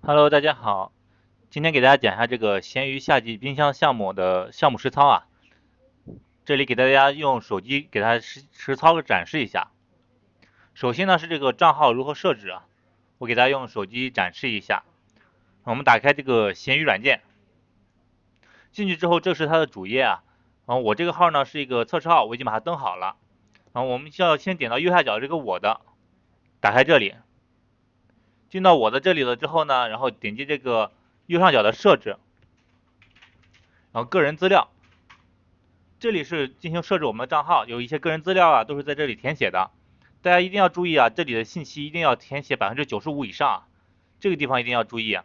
Hello，大家好，今天给大家讲一下这个闲鱼夏季冰箱项目的项目实操啊。这里给大家用手机给它实操展示一下。首先呢是这个账号如何设置啊，我给大家用手机展示一下。我们打开这个闲鱼软件，进去之后这是它的主页啊。我这个号呢是一个测试号，我已经把它登好了。我们需要先点到右下角这个我的，打开这里，进到我的这里了之后呢，然后点击这个右上角的设置，然后个人资料。这里是进行设置我们的账号，有一些个人资料啊都是在这里填写的，大家一定要注意啊，这里的信息一定要填写95%以上啊，这个地方一定要注意啊，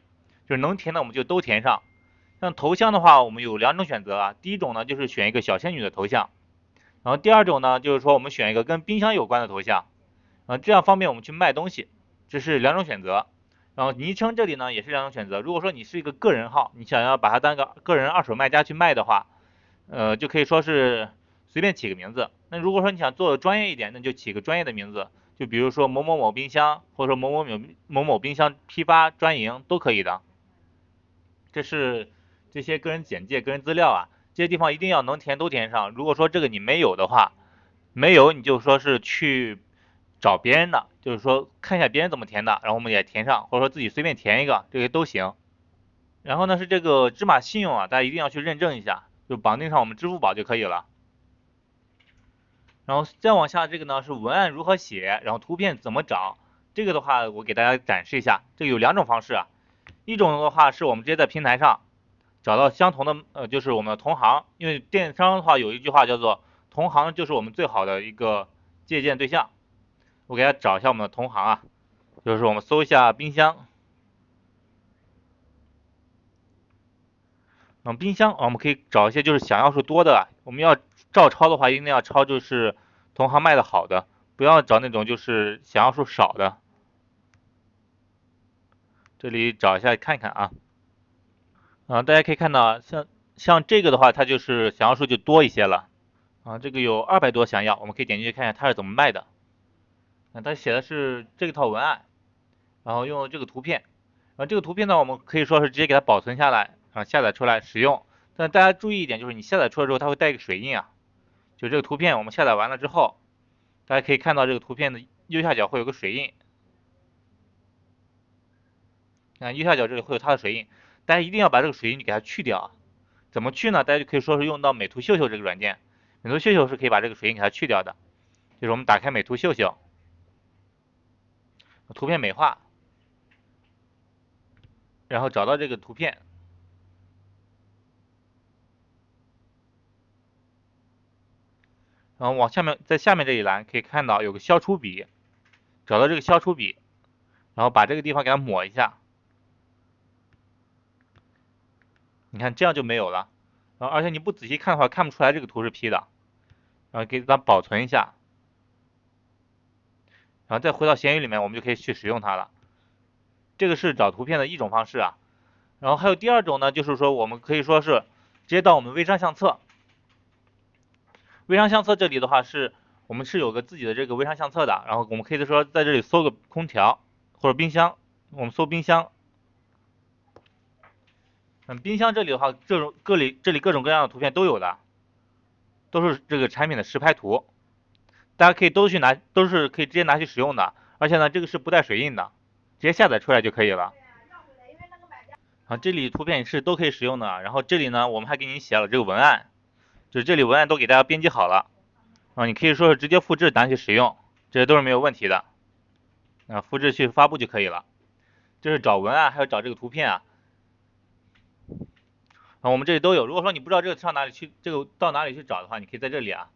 就是能填的我们就都填上。像头像的话，我们有两种选择啊，第一种呢就是选一个小仙女的头像，然后第二种呢就是说我们选一个跟冰箱有关的头像，这样方便我们去卖东西，这是两种选择。然后昵称这里呢也是两种选择，如果说你是一个个人号，你想要把它当个个人二手卖家去卖的话，就可以说是随便起个名字。那如果说你想做的专业一点，那就起个专业的名字，就比如说某某某冰箱，或者说某某冰箱批发专营都可以的。这是这些个人简介、个人资料啊，这些地方一定要能填都填上。如果说这个你没有的话，没有你就说是去找别人的，就是说看一下别人怎么填的，然后我们也填上，或者说自己随便填一个，这些都行。然后呢是这个芝麻信用啊，大家一定要去认证一下，就绑定上我们支付宝就可以了。然后再往下这个呢是文案如何写，然后图片怎么找。这个的话我给大家展示一下，这个有两种方式啊。一种的话是我们直接在平台上找到相同的就是我们的同行，因为电商的话有一句话叫做同行就是我们最好的一个借鉴对象。我给大家找一下我们的同行啊，就是我们搜一下冰箱，冰箱我们可以找一些就是想要数多的，我们要照抄的话，一定要抄就是同行卖的好的，不要找那种就是想要数少的。这里找一下看看啊，大家可以看到像这个的话，它就是想要数就多一些了啊，这个有200多想要，我们可以点进去看一下它是怎么卖的。它写的是这套文案，然后用这个图片，这个图片呢，我们可以说是直接给它保存下来，下载出来使用。但大家注意一点，就是你下载出来之后，它会带一个水印啊。就这个图片我们下载完了之后，大家可以看到这个图片的右下角会有个水印，右下角这里会有它的水印，大家一定要把这个水印给它去掉啊。怎么去呢？大家就可以说是用到美图秀秀这个软件，美图秀秀是可以把这个水印给它去掉的。就是我们打开美图秀秀，图片美化，然后找到这个图片，然后往下面，在下面这一栏可以看到有个消除笔，找到这个消除笔，然后把这个地方给它抹一下，你看这样就没有了。然后而且你不仔细看的话，看不出来这个图是 P 的。然后给它保存一下，然后再回到闲鱼里面，我们就可以去使用它了。这个是找图片的一种方式啊。然后还有第二种呢，就是说我们可以说是直接到我们微商相册。微商相册这里的话是我们是有个自己的这个微商相册的，然后我们可以说在这里搜个空调或者冰箱，我们搜冰箱。冰箱这里的话，这里各种各样的图片都有的，都是这个产品的实拍图，大家可以都是可以直接拿去使用的，而且呢，这个是不带水印的，直接下载出来就可以了。这里图片是都可以使用的，然后这里呢，我们还给你写了这个文案，就是这里文案都给大家编辑好了，你可以说是直接复制拿去使用，这些都是没有问题的，复制去发布就可以了。这是找文案，还有找这个图片啊，我们这里都有。如果说你不知道这个上哪里去，这个到哪里去找的话，你可以在这里啊，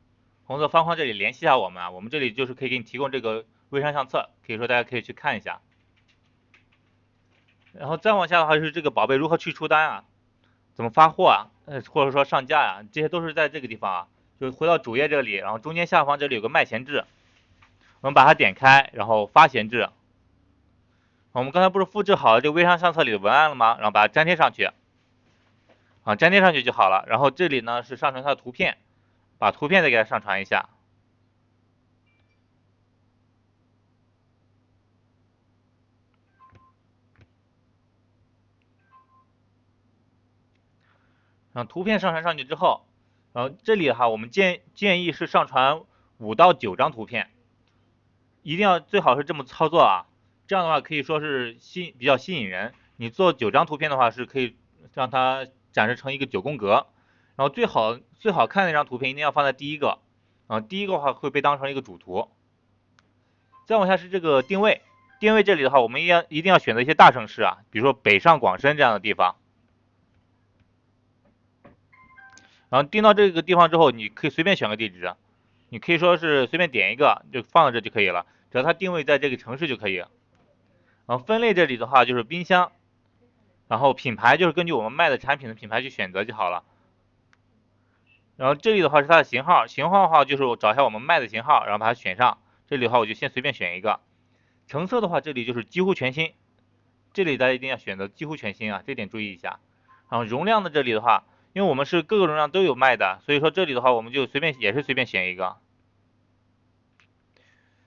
红色方框这里联系一下我们啊，我们这里就是可以给你提供这个微商相册，可以说大家可以去看一下。然后再往下的话就是这个宝贝如何去出单啊，怎么发货啊，或者说上架呀，这些都是在这个地方啊，就回到主页这里，然后中间下方这里有个卖前置，我们把它点开，然后发前置。我们刚才不是复制好了这个微商相册里的文案了吗？然后把它粘贴上去，粘贴上去就好了。然后这里呢是上传它的图片，把图片再给它上传一下。然后图片上传上去之后，然后这里的话，我们建议是上传5到9张图片，一定要最好是这么操作啊，这样的话可以说是比较吸引人。你做9张图片的话，是可以让它展示成一个9宫格，然后最好看的那张图片一定要放在第一个，第一个的话会被当成一个主图。再往下是这个定位，定位这里的话，我们一定要选择一些大城市啊，比如说北上广深这样的地方。然后定到这个地方之后，你可以随便选个地址，你可以说是随便点一个就放在这就可以了，只要它定位在这个城市就可以。然后分类这里的话就是冰箱，然后品牌就是根据我们卖的产品的品牌去选择就好了。然后这里的话是它的型号，型号的话就是我找一下我们卖的型号，然后把它选上。这里的话我就先随便选一个。成色的话这里就是几乎全新，这里大家一定要选择几乎全新啊，这点注意一下。然后容量的这里的话，因为我们是各个容量都有卖的，所以说这里的话我们就也是随便选一个。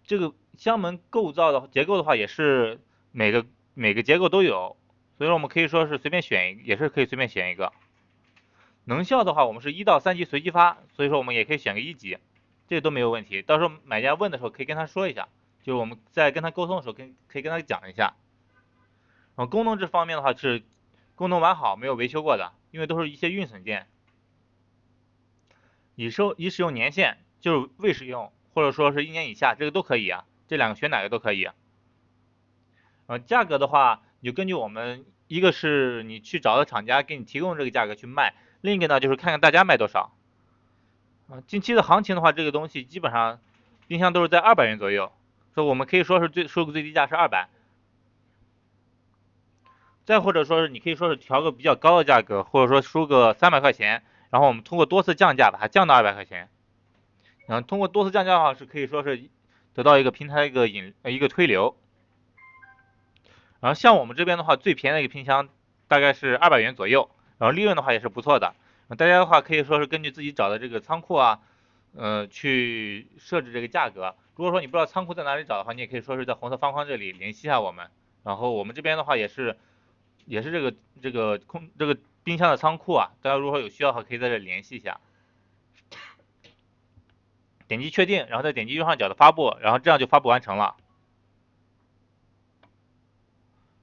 这个箱门构造的结构的话也是每个结构都有，所以说我们可以说是随便选一个，也是可以随便选一个。能效的话我们是1到3级随机发，所以说我们也可以选个1级，这个都没有问题。到时候买家问的时候可以跟他说一下，就是我们在跟他沟通的时候可以跟他讲一下。然后功能这方面的话是功能完好，没有维修过的，因为都是一些运损件。已使用年限就是未使用，或者说是1年以下，这个都可以啊，这两个选哪个都可以。价格的话，你就根据我们一个是你去找的厂家给你提供这个价格去卖，另一个呢就是看看大家卖多少。近期的行情的话，这个东西基本上冰箱都是在200元左右，所以我们可以说是收个最低价是200。再或者说是你可以说是调个比较高的价格，或者说收个300块钱，然后我们通过多次降价把它降到200块钱。然后通过多次降价的话，是可以说是得到一个平台的一个推流。然后像我们这边的话，最便宜的一个冰箱大概是200元左右，然后利润的话也是不错的。大家的话可以说是根据自己找的这个仓库啊，去设置这个价格。如果说你不知道仓库在哪里找的话，你也可以说是在红色方框这里联系一下我们。然后我们这边的话也是这个冰箱的仓库啊，大家如果有需要的话，可以在这里联系一下。点击确定，然后再点击右上角的发布，然后这样就发布完成了。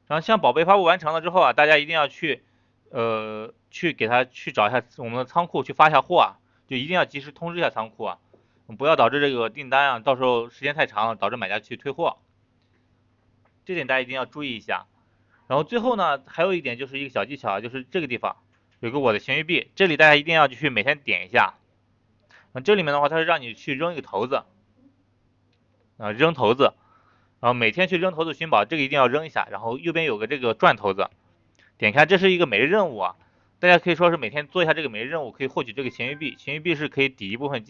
然后像宝贝发布完成了之后啊，大家一定要去给他去找一下我们的仓库去发一下货啊，就一定要及时通知一下仓库啊，不要导致这个订单啊到时候时间太长了，导致买家去退货，这点大家一定要注意一下。然后最后呢，还有一点就是一个小技巧，就是这个地方有个我的闲鱼币，这里大家一定要去每天点一下。这里面的话，它是让你去扔一个骰子，扔骰子，然后每天去扔骰子寻宝，这个一定要扔一下。然后右边有个这个转骰子，点开，这是一个每日任务啊，大家可以说是每天做一下这个每日任务，可以获取这个闲鱼币，闲鱼币是可以抵一部分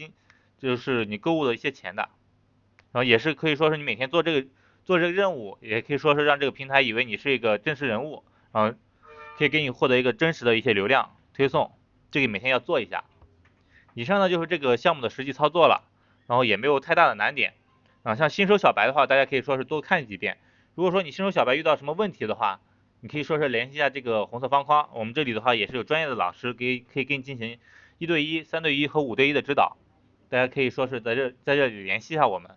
就是你购物的一些钱的。然后也是可以说是你每天做这个任务，也可以说是让这个平台以为你是一个真实人物，然后可以给你获得一个真实的一些流量推送，这个每天要做一下。以上呢就是这个项目的实际操作了，然后也没有太大的难点像新手小白的话，大家可以说是多看几遍。如果说你新手小白遇到什么问题的话，你可以说是联系一下这个红色方框，我们这里的话也是有专业的老师可以给你进行1对1、3对1和5对1的指导，大家可以说是在这里联系一下我们。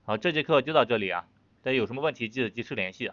好，这节课就到这里啊，大家有什么问题记得及时联系。